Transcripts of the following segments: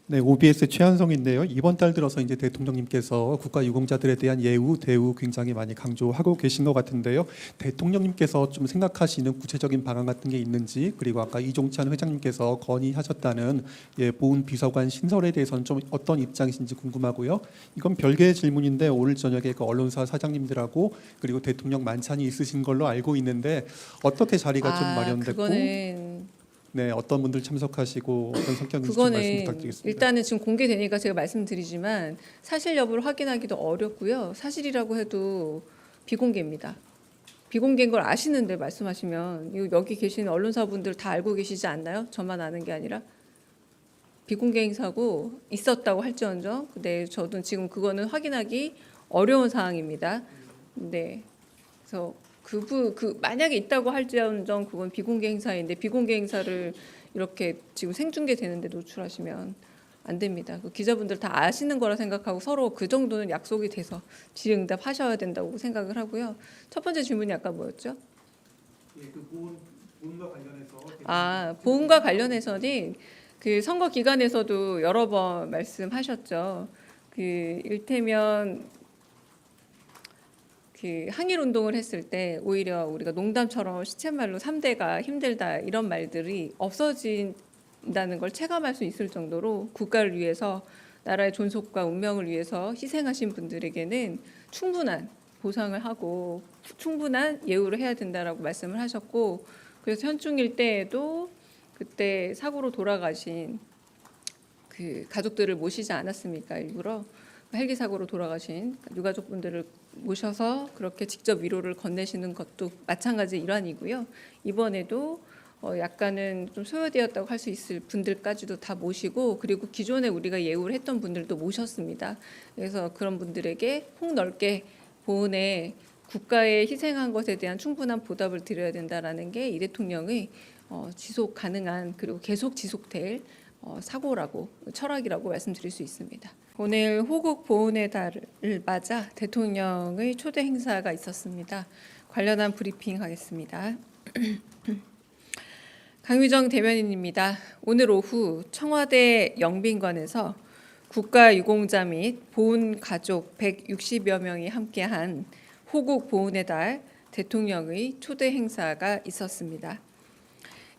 네, OBS 최한성인데요. 이번 달 들어서 이제 대통령님께서 국가유공자들에 대한 예우, 대우 굉장히 많이 강조하고 계신 것 같은데요. 대통령님께서 좀 생각하시는 구체적인 방안 같은 게 있는지, 그리고 아까 이종찬 회장님께서 건의하셨다는 보훈 비서관 신설에 대해서는 좀 어떤 입장이신지 궁금하고요. 이건 별개의 질문인데 오늘 저녁에 그 언론사 사장님들하고 그리고 대통령 만찬이 있으신 걸로 알고 있는데 어떻게 자리가 좀 마련됐고, 그거는 네, 어떤 분들 참석하시고 어떤 성격인지 좀 말씀 그거는 부탁드리겠습니다. 일단은 지금 공개되니까 제가 말씀드리지만 사실 여부를 확인하기도 어렵고요. 사실이라고 해도 비공개입니다. 비공개인 걸 아시는데 말씀하시면 이거 여기 계신 언론사분들 다 알고 계시지 않나요? 저만 아는 게 아니라 비공개 행사고 있었다고 할지언정, 근데 저도 지금 그거는 확인하기 어려운 사항입니다. 네, 그래서 만약에 있다고 할지언정 그건 비공개 행사인데 비공개 행사를 이렇게 지금 생중계되는데 노출하시면 안 됩니다. 그 기자분들 다 아시는 거라 생각하고 서로 그 정도는 약속이 돼서 질의응답하셔야 된다고 생각을 하고요. 첫 번째 질문이 아까 뭐였죠? 보훈과 관련해서 보훈과 관련해서는 그 선거 기간에서도 여러 번 말씀하셨죠. 그 일테면 그 항일 운동을 했을 때 오히려 우리가 농담처럼 시쳇말로 3대가 힘들다 이런 말들이 없어진다는 걸 체감할 수 있을 정도로 국가를 위해서 나라의 존속과 운명을 위해서 희생하신 분들에게는 충분한 보상을 하고 충분한 예우를 해야 된다라고 말씀을 하셨고, 그래서 현충일 때에도 그때 사고로 돌아가신 그 가족들을 모시지 않았습니까? 일부러 헬기 사고로 돌아가신 유가족분들을 모셔서 그렇게 직접 위로를 건네시는 것도 마찬가지 일환이고요. 이번에도 약간은 좀 소요되었다고 할 수 있을 분들까지도 다 모시고, 그리고 기존에 우리가 예우를 했던 분들도 모셨습니다. 그래서 그런 분들에게 폭넓게 보훈에 국가에 희생한 것에 대한 충분한 보답을 드려야 된다라는 게 이 대통령의 지속 가능한 그리고 계속 지속될 사고라고 철학이라고 말씀드릴 수 있습니다. 오늘 호국 보훈의 달을 맞아 대통령의 초대 행사가 있었습니다. 관련한 브리핑 하겠습니다. 강유정 대변인입니다. 오늘 오후 청와대 영빈관에서 국가유공자 및 보훈 가족 160여 명이 함께한 호국 보훈의 달 대통령의 초대 행사가 있었습니다.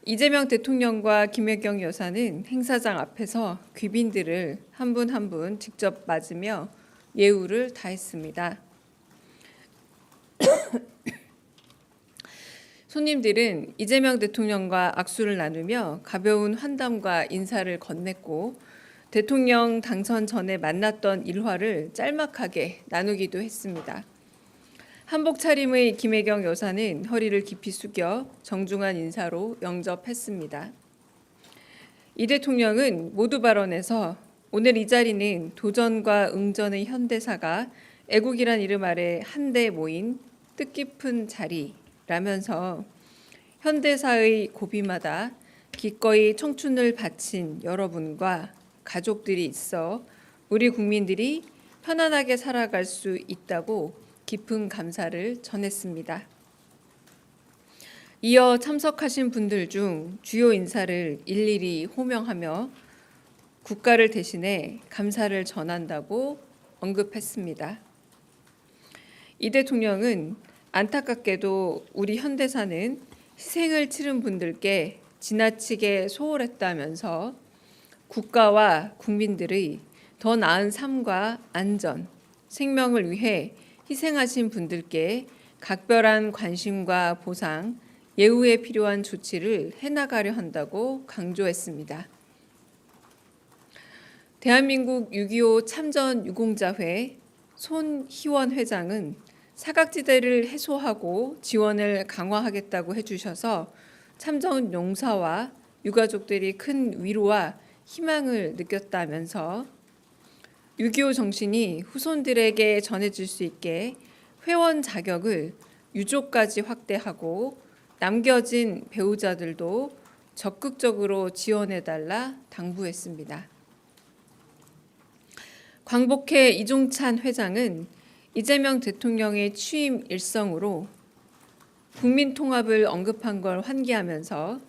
이재명 대통령과 김혜경 여사는 행사장 앞에서 귀빈들을 한 분 한 분 직접 맞으며 예우를 다했습니다. 손님들은 이재명 대통령과 악수를 나누며 가벼운 환담과 인사를 건넸고, 대통령 당선 전에 만났던 일화를 짤막하게 나누기도 했습니다. 한복 차림의 김혜경 여사는 허리를 깊이 숙여 정중한 인사로 영접했습니다. 이 대통령은 모두 발언에서 오늘 이 자리는 도전과 응전의 현대사가 애국이란 이름 아래 한데 모인 뜻깊은 자리라면서 현대사의 고비마다 기꺼이 청춘을 바친 여러분과 가족들이 있어 우리 국민들이 편안하게 살아갈 수 있다고 깊은 감사를 전했습니다. 이어 참석하신 분들 중 주요 인사를 일일이 호명하며 국가를 대신해 감사를 전한다고 언급했습니다. 이 대통령은 안타깝게도 우리 현대사는 희생을 치른 분들께 지나치게 소홀했다면서 국가와 국민들의 더 나은 삶과 안전, 생명을 위해 희생하신 분들께 각별한 관심과 보상, 예우에 필요한 조치를 해나가려 한다고 강조했습니다. 대한민국 6.25 참전 유공자회 손희원 회장은 사각지대를 해소하고 지원을 강화하겠다고 해주셔서 참전 용사와 유가족들이 큰 위로와 희망을 느꼈다면서 6.25 정신이 후손들에게 전해질 수 있게 회원 자격을 유족까지 확대하고 남겨진 배우자들도 적극적으로 지원해달라 당부했습니다. 광복회 이종찬 회장은 이재명 대통령의 취임 일성으로 국민 통합을 언급한 걸 환기하면서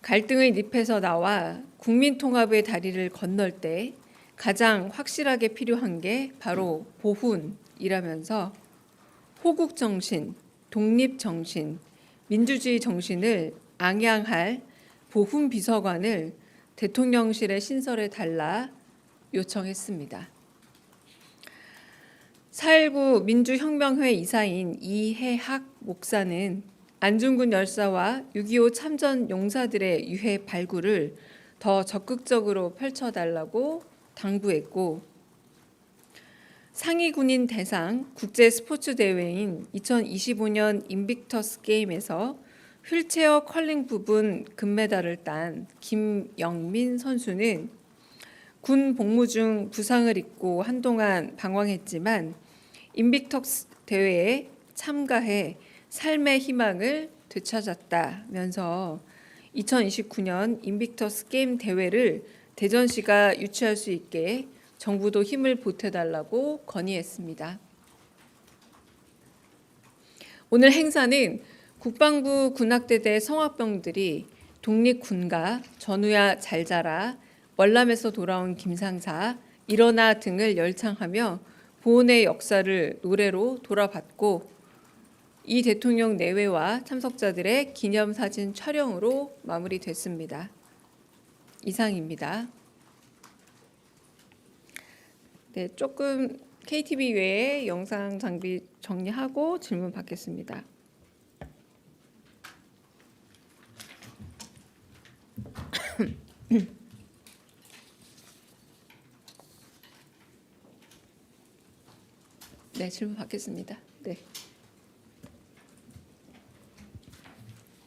갈등의 늪에서 나와 국민 통합의 다리를 건널 때 가장 확실하게 필요한 게 바로 보훈이라면서 호국 정신, 독립 정신, 민주주의 정신을 앙양할 보훈 비서관을 대통령실에 신설해 달라 요청했습니다. 4.19 민주혁명회 이사인 이해학 목사는 안중근 열사와 6.25 참전 용사들의 유해 발굴을 더 적극적으로 펼쳐달라고 당부했고, 상위 군인 대상 국제 스포츠 대회인 2025년 인빅터스 게임에서 휠체어 컬링 부분 금메달을 딴 김영민 선수는 군 복무 중 부상을 입고 한동안 방황했지만 인빅터스 대회에 참가해 삶의 희망을 되찾았다면서 2029년 인빅터스 게임 대회를 대전시가 유치할 수 있게 정부도 힘을 보태달라고 건의했습니다. 오늘 행사는 국방부 군악대대 성악병들이 독립군가, 전우야 잘 자라, 월남에서 돌아온 김상사, 일어나 등을 열창하며 보훈의 역사를 노래로 돌아봤고, 이 대통령 내외와 참석자들의 기념사진 촬영으로 마무리됐습니다. 이상입니다. 네, 조금 KTV 외에 영상 장비 정리하고 질문 받겠습니다. 네, 질문 받겠습니다. 네.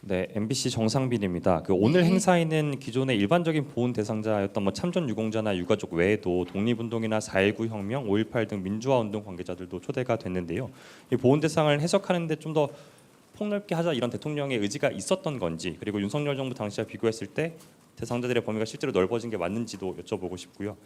네, MBC 정상빈입니다. 오늘 네. 행사에는 기존의 일반적인 보훈 대상자였던 참전 유공자나 유가족 외에도 독립운동이나 4.19 혁명, 5.18 등 민주화 운동 관계자들도 초대가 됐는데요. 이 보훈 대상을 해석하는데 좀 더 폭넓게 하자 이런 대통령의 의지가 있었던 건지, 그리고 윤석열 정부 당시와 비교했을 때 대상자들의 범위가 실제로 넓어진 게 맞는지도 여쭤보고 싶고요.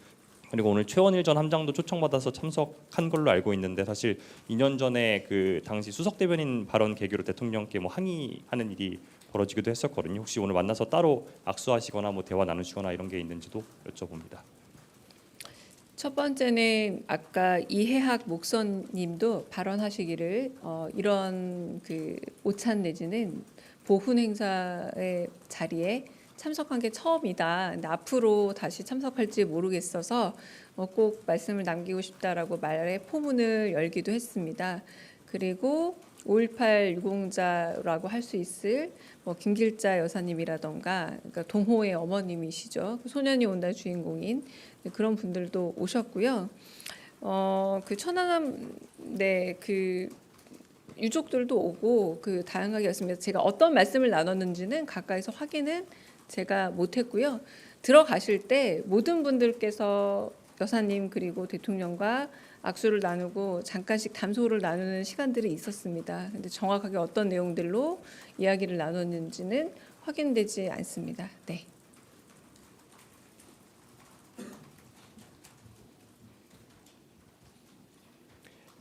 그리고 오늘 최원일 전 함장도 초청받아서 참석한 걸로 알고 있는데, 사실 2년 전에 그 당시 수석 대변인 발언 계기로 대통령께 항의하는 일이 벌어지기도 했었거든요. 혹시 오늘 만나서 따로 악수하시거나 대화 나누시거나 이런 게 있는지도 여쭤봅니다. 첫 번째는 아까 이해학 목사님도 발언하시기를 이런 그 오찬 내지는 보훈 행사의 자리에 참석한 게 처음이다. 근데 앞으로 다시 참석할지 모르겠어서 꼭 말씀을 남기고 싶다라고 말에 포문을 열기도 했습니다. 그리고 5.18 유공자라고 할 수 있을 김길자 여사님이라던가, 그러니까 동호의 어머님이시죠. 소년이 온다 주인공인 그런 분들도 오셨고요. 그 천안함 그 유족들도 오고 다양하게 였습니다. 제가 어떤 말씀을 나눴는지는 가까이서 확인은 제가 못했고요. 들어가실 때 모든 분들께서 여사님 그리고 대통령과 악수를 나누고 잠깐씩 담소를 나누는 시간들이 있었습니다. 근데 정확하게 어떤 내용들로 이야기를 나눴는지는 확인되지 않습니다. 네.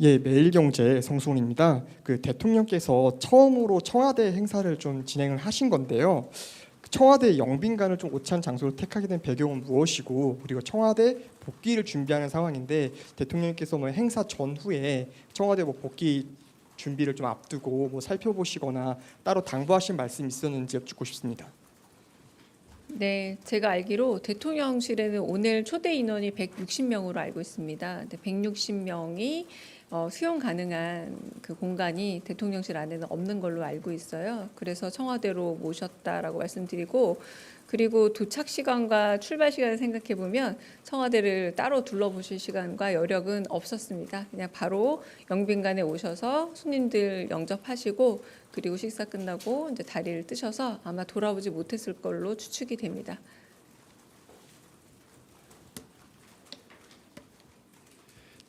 예, 매일경제 성수훈입니다. 대통령께서 처음으로 청와대 행사를 좀 진행을 하신 건데요. 청와대 영빈관을 좀 오찬 장소로 택하게 된 배경은 무엇이고, 그리고 청와대 복귀를 준비하는 상황인데 대통령께서 행사 전후에 청와대 복귀 준비를 좀 앞두고 살펴보시거나 따로 당부하신 말씀이 있었는지 여쭙고 싶습니다. 네, 제가 알기로 대통령실에는 오늘 초대 인원이 160명으로 알고 있습니다. 160명이 수용 가능한 그 공간이 대통령실 안에는 없는 걸로 알고 있어요. 그래서 청와대로 모셨다라고 말씀드리고, 그리고 도착 시간과 출발 시간을 생각해 보면 청와대를 따로 둘러보실 시간과 여력은 없었습니다. 그냥 바로 영빈관에 오셔서 손님들 영접하시고, 그리고 식사 끝나고 이제 다리를 뜨셔서 아마 돌아오지 못했을 걸로 추측이 됩니다.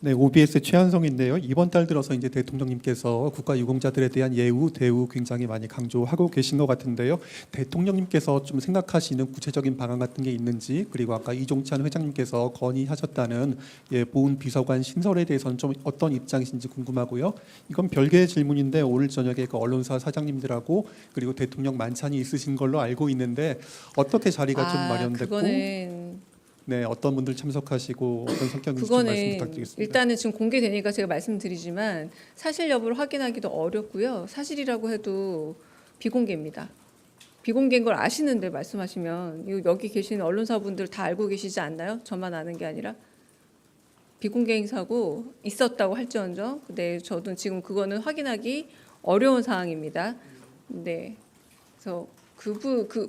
네, OBS 최한성인데요. 이번 달 들어서 이제 대통령님께서 국가유공자들에 대한 예우, 대우 굉장히 많이 강조하고 계신 것 같은데요. 대통령님께서 좀 생각하시는 구체적인 방안 같은 게 있는지, 그리고 아까 이종찬 회장님께서 건의하셨다는 보훈 비서관 신설에 대해서는 좀 어떤 입장이신지 궁금하고요. 이건 별개의 질문인데 오늘 저녁에 그 언론사 사장님들하고 그리고 대통령 만찬이 있으신 걸로 알고 있는데 어떻게 자리가 좀 마련됐고, 그거는 네, 어떤 분들 참석하시고 어떤 성격인지 좀 말씀 그거는 부탁드리겠습니다. 일단은 지금 공개되니까 제가 말씀드리지만 사실 여부를 확인하기도 어렵고요. 사실이라고 해도 비공개입니다. 비공개인 걸 아시는데 말씀하시면 이거 여기 계시는 언론사분들 다 알고 계시지 않나요? 저만 아는 게 아니라 비공개 행사고 있었다고 할지언정, 근데 저도 지금 그거는 확인하기 어려운 사항입니다. 네, 그래서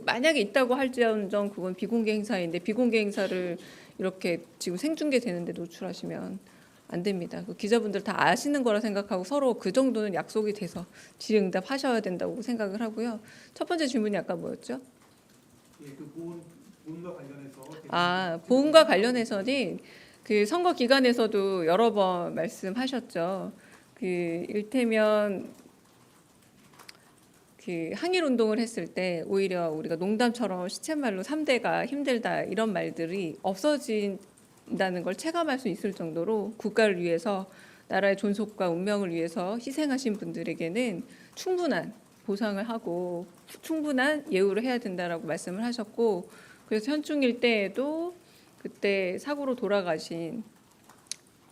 만약에 있다고 할지언정 그건 비공개 행사인데 비공개 행사를 이렇게 지금 생중계 되는데 노출하시면 안 됩니다. 그 기자분들 다 아시는 거라 생각하고 서로 그 정도는 약속이 돼서 질의응답 하셔야 된다고 생각을 하고요. 첫 번째 질문이 아까 뭐였죠? 보훈과 관련해서 보훈과 관련해서는 그 선거 기간에서도 여러 번 말씀하셨죠. 그 일테면 그 항일 운동을 했을 때 오히려 우리가 농담처럼 시쳇말로 3대가 힘들다 이런 말들이 없어진다는 걸 체감할 수 있을 정도로 국가를 위해서 나라의 존속과 운명을 위해서 희생하신 분들에게는 충분한 보상을 하고 충분한 예우를 해야 된다라고 말씀을 하셨고, 그래서 현충일 때에도 그때 사고로 돌아가신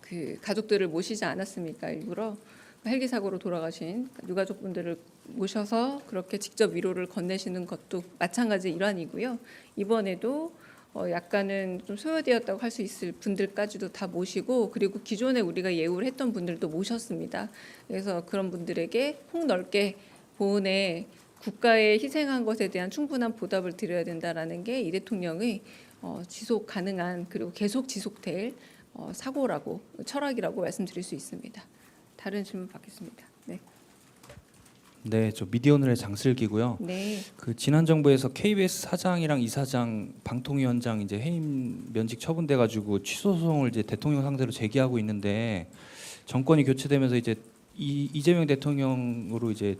그 가족들을 모시지 않았습니까? 일부러 헬기 사고로 돌아가신 유가족분들을 모셔서 그렇게 직접 위로를 건네시는 것도 마찬가지 일환이고요. 이번에도 약간은 좀 소요되었다고 할 수 있을 분들까지도 다 모시고, 그리고 기존에 우리가 예우를 했던 분들도 모셨습니다. 그래서 그런 분들에게 폭넓게 보훈에 국가에 희생한 것에 대한 충분한 보답을 드려야 된다라는 게 이 대통령의 지속 가능한 그리고 계속 지속될 사고라고 철학이라고 말씀드릴 수 있습니다. 다른 질문 받겠습니다. 네. 네, 저 미디어오늘의 장슬기고요. 네. 그 지난 정부에서 KBS 사장이랑 이사장, 방통위원장 이제 해임 면직 처분돼 가지고 취소 소송을 이제 대통령 상대로 제기하고 있는데, 정권이 교체되면서 이제 이재명 대통령으로 이제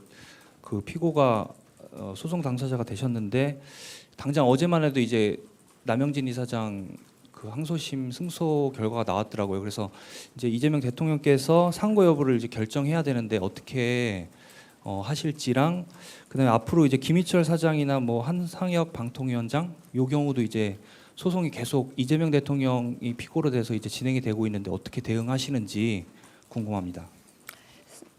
그 피고가 소송 당사자가 되셨는데, 당장 어제만 해도 이제 남영진 이사장 그 항소심 승소 결과가 나왔더라고요. 그래서 이제 이재명 대통령께서 상고 여부를 이제 결정해야 되는데 어떻게 하실지랑, 그다음에 앞으로 이제 김희철 사장이나 뭐 한상혁 방통위원장 요 경우도 이제 소송이 계속 이재명 대통령이 피고로 돼서 이제 진행이 되고 있는데 어떻게 대응하시는지 궁금합니다.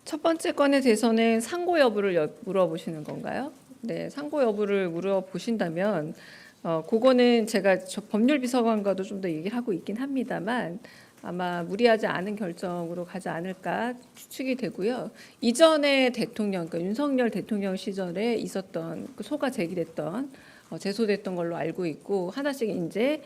첫 번째 건에 대해서는 상고 여부를 물어보시는 건가요? 네, 상고 여부를 물어보신다면 그거는 제가 법률 비서관과도 좀 더 얘기를 하고 있긴 합니다만 아마 무리하지 않은 결정으로 가지 않을까 추측이 되고요. 이전에 대통령, 그러니까 윤석열 대통령 시절에 있었던 그 소가 제기됐던 제소됐던 걸로 알고 있고, 하나씩 이제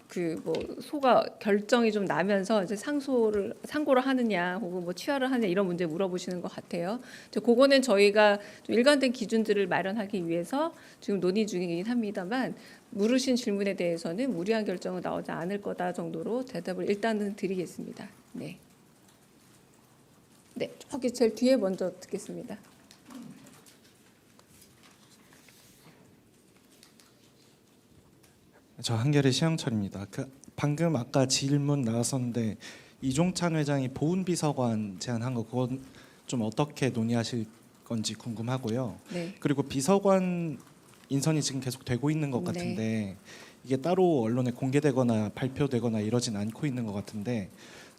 그 뭐 소가 결정이 좀 나면서 이제 상고를 하느냐 혹은 뭐 취하를 하느냐 이런 문제 물어보시는 것 같아요. 그거는 저희가 좀 일관된 기준들을 마련하기 위해서 지금 논의 중이긴 합니다만, 물으신 질문에 대해서는 무리한 결정은 나오지 않을 거다 정도로 대답을 일단은 드리겠습니다. 네. 네, 저기 제일 뒤에 먼저 듣겠습니다. 저 한겨레 시영철입니다. 방금 아까 질문 나왔었는데 이종찬 회장이 보훈비서관 제안한 거 그건 좀 어떻게 논의하실 건지 궁금하고요. 네. 그리고 비서관 인선이 지금 계속 되고 있는 것 같은데 이게 따로 언론에 공개되거나 발표되거나 이러진 않고 있는 것 같은데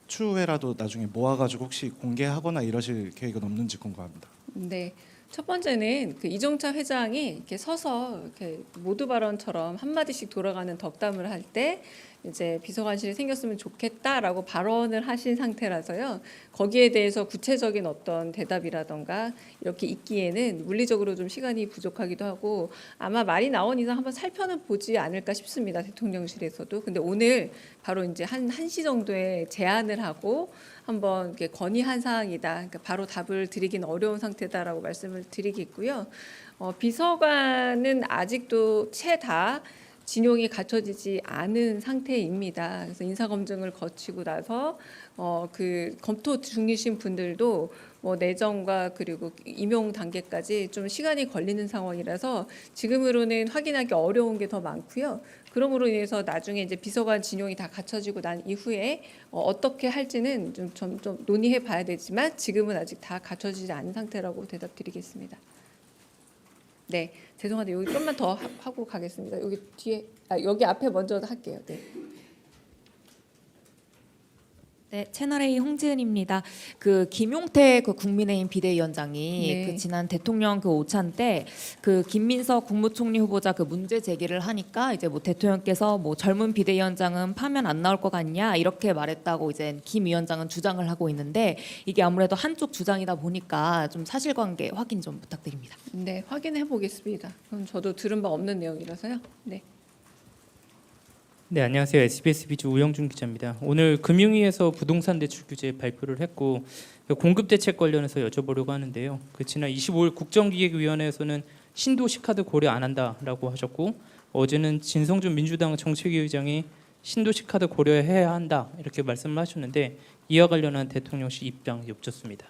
추후에라도 나중에 모아가지고 혹시 공개하거나 이러실 계획은 없는지 궁금합니다. 네. 첫 번째는 그 이종찬 회장이 이렇게 서서 이렇게 모두 발언처럼 한 마디씩 돌아가는 덕담을 할 때 이제 비서관실이 생겼으면 좋겠다라고 발언을 하신 상태라서요. 거기에 대해서 구체적인 어떤 대답이라던가 이렇게 있기에는 물리적으로 좀 시간이 부족하기도 하고, 아마 말이 나온 이상 한번 살펴는 보지 않을까 싶습니다. 대통령실에서도. 근데 오늘 바로 이제 한 1시 정도에 제안을 하고 한번 이렇게 건의한 사항이다. 그러니까 바로 답을 드리긴 어려운 상태다라고 말씀을 드리겠고요. 비서관은 아직도 채다 진용이 갖춰지지 않은 상태입니다. 그래서 인사검증을 거치고 나서 그 검토 중이신 분들도 뭐 내정과 그리고 임용 단계까지 좀 시간이 걸리는 상황이라서 지금으로는 확인하기 어려운 게 더 많고요. 그러므로 인해서 나중에 이제 비서관 진용이 다 갖춰지고 난 이후에 어떻게 할지는 좀 논의해 봐야 되지만 지금은 아직 다 갖춰지지 않은 상태라고 대답드리겠습니다. 네, 죄송한데 여기 좀만 더 하고 가겠습니다. 여기 뒤에, 여기 앞에 먼저 할게요. 네. 네, 채널A 홍지은입니다. 그 김용태 그 국민의힘 비대위원장이 네. 그 지난 대통령 그 오찬 때 그 김민석 국무총리 후보자 그 문제 제기를 하니까 이제 뭐 대통령께서 뭐 젊은 비대위원장은 파면 안 나올 것 같냐 이렇게 말했다고 이제 김 위원장은 주장을 하고 있는데 이게 아무래도 한쪽 주장이다 보니까 좀 사실관계 확인 좀 부탁드립니다. 네, 확인해 보겠습니다. 그럼 저도 들은 바 없는 내용이라서요. 네. 네, 안녕하세요. SBS 비주 우영준 기자입니다. 오늘 금융위에서 부동산 대출 규제 발표를 했고 공급 대책 관련해서 여쭤보려고 하는데요. 그 지난 25일 국정기획위원회에서는 신도시 카드 고려 안 한다라고 하셨고 어제는 진성준 민주당 정책위 의장이 신도시 카드 고려해야 한다 이렇게 말씀을 하셨는데 이와 관련한 대통령실 입장 여쭙습니다.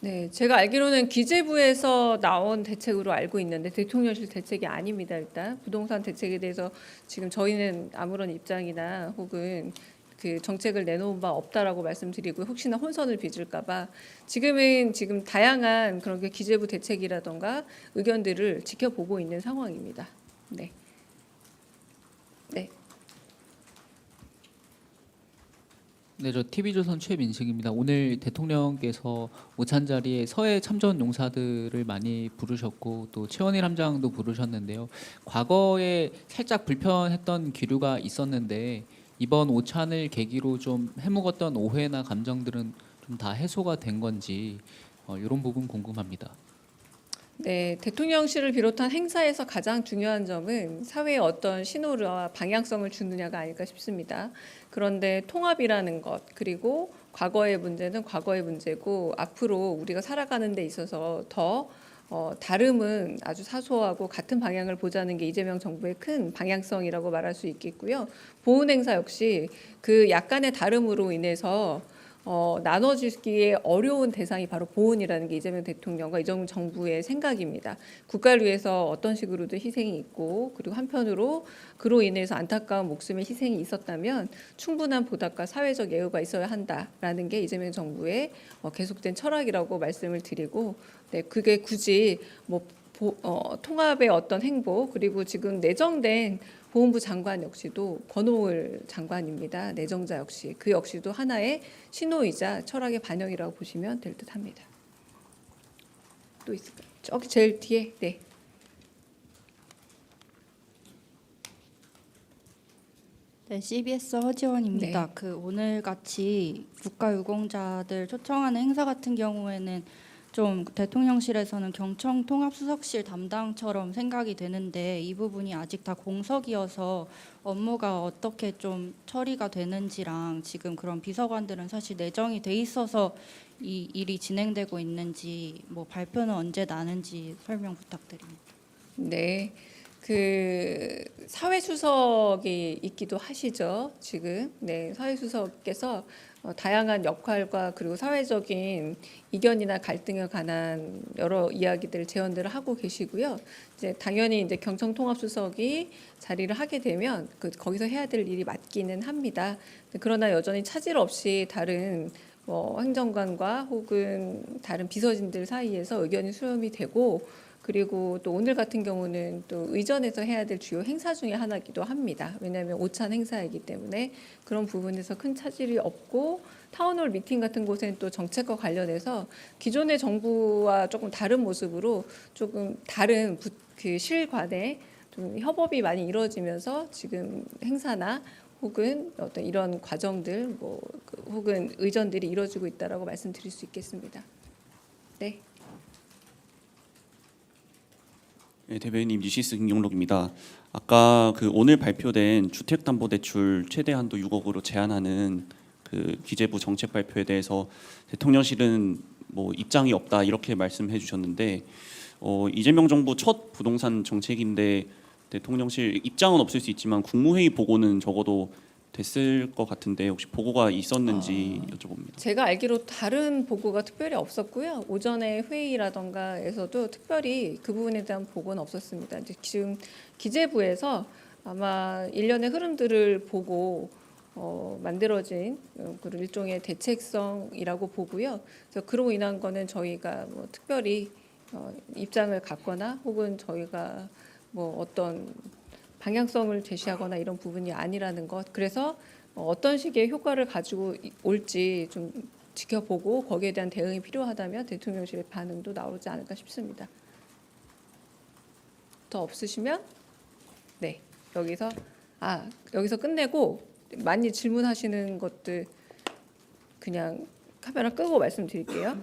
네, 제가 알기로는 기재부에서 나온 대책으로 알고 있는데 대통령실 대책이 아닙니다. 일단 부동산 대책에 대해서 지금 저희는 아무런 입장이나 혹은 그 정책을 내놓은 바 없다라고 말씀드리고 혹시나 혼선을 빚을까봐 지금 다양한 그런 게 기재부 대책이라던가 의견들을 지켜보고 있는 상황입니다. 네. 네. 네, 저 TV조선 최민식입니다. 오늘 대통령께서 오찬 자리에 서해 참전 용사들을 많이 부르셨고 또 최원일 함장도 부르셨는데요. 과거에 살짝 불편했던 기류가 있었는데 이번 오찬을 계기로 좀 해묵었던 오해나 감정들은 좀 다 해소가 된 건지 이런 부분 궁금합니다. 네, 대통령실을 비롯한 행사에서 가장 중요한 점은 사회에 어떤 신호와 방향성을 주느냐가 아닐까 싶습니다. 그런데 통합이라는 것 그리고 과거의 문제는 과거의 문제고 앞으로 우리가 살아가는 데 있어서 더 다름은 아주 사소하고 같은 방향을 보자는 게 이재명 정부의 큰 방향성이라고 말할 수 있겠고요. 보훈 행사 역시 그 약간의 다름으로 인해서 나눠주기에 어려운 대상이 바로 보훈이라는 게 이재명 대통령과 이재명 정부의 생각입니다. 국가를 위해서 어떤 식으로든 희생이 있고 그리고 한편으로 그로 인해서 안타까운 목숨의 희생이 있었다면 충분한 보답과 사회적 예우가 있어야 한다라는 게 이재명 정부의 계속된 철학이라고 말씀을 드리고 네, 그게 굳이 뭐 통합의 어떤 행보 그리고 지금 내정된 보훈부 장관 역시도 권오을 장관입니다. 내정자 역시 그 역시도 하나의 신호이자 철학의 반영이라고 보시면 될 듯합니다. 또 있을까요? 저기 제일 뒤에 네. 네, CBS 허지원입니다. 네. 그 오늘 같이 국가유공자들 초청하는 행사 같은 경우에는 좀 대통령실에서는 경청 통합수석실 담당처럼 생각이 되는데 이 부분이 아직 다 공석이어서 업무가 어떻게 좀 처리가 되는지랑 지금 그런 비서관들은 사실 내정이 돼 있어서 이 일이 진행되고 있는지 뭐 발표는 언제 나는지 설명 부탁드립니다. 네. 그 사회수석이 있기도 하시죠. 지금 네 사회수석께서 다양한 역할과 그리고 사회적인 이견이나 갈등에 관한 여러 이야기들 제언들을 하고 계시고요. 이제 당연히 이제 경청통합수석이 자리를 하게 되면 거기서 해야 될 일이 맞기는 합니다. 그러나 여전히 차질 없이 다른 행정관과 혹은 다른 비서진들 사이에서 의견이 수렴이 되고. 그리고 또 오늘 같은 경우는 또 의전에서 해야 될 주요 행사 중에 하나이기도 합니다. 왜냐하면 오찬 행사이기 때문에 그런 부분에서 큰 차질이 없고 타운홀 미팅 같은 곳에는 또 정책과 관련해서 기존의 정부와 조금 다른 모습으로 조금 다른 그 실관의 좀 협업이 많이 이루어지면서 지금 행사나 혹은 어떤 이런 과정들 혹은 의전들이 이루어지고 있다라고 말씀드릴 수 있겠습니다. 네. 네, 대변인 뉴시스 김용록입니다. 아까 그 오늘 발표된 주택담보대출 최대 한도 6억으로 제한하는 그 기재부 정책 발표에 대해서 대통령실은 뭐 입장이 없다 이렇게 말씀해 주셨는데 이재명 정부 첫 부동산 정책인데 대통령실 입장은 없을 수 있지만 국무회의 보고는 적어도 됐을 것 같은데 혹시 보고가 있었는지 여쭤봅니다. 제가 알기로 다른 보고가 특별히 없었고요. 오전에 회의라던가에서도 특별히 그 부분에 대한 보고는 없었습니다. 이제 지금 기재부에서 아마 일련의 흐름들을 보고 만들어진 그런 일종의 대책성이라고 보고요. 그래서 그로 인한 거는 저희가 뭐 특별히 입장을 갖거나 혹은 저희가 뭐 어떤 방향성을 제시하거나 이런 부분이 아니라는 것. 그래서 어떤 식의 효과를 가지고 올지 좀 지켜보고 거기에 대한 대응이 필요하다면 대통령실의 반응도 나오지 않을까 싶습니다. 더 없으시면 네, 여기서 끝내고 많이 질문하시는 것들 그냥 카메라 끄고 말씀드릴게요.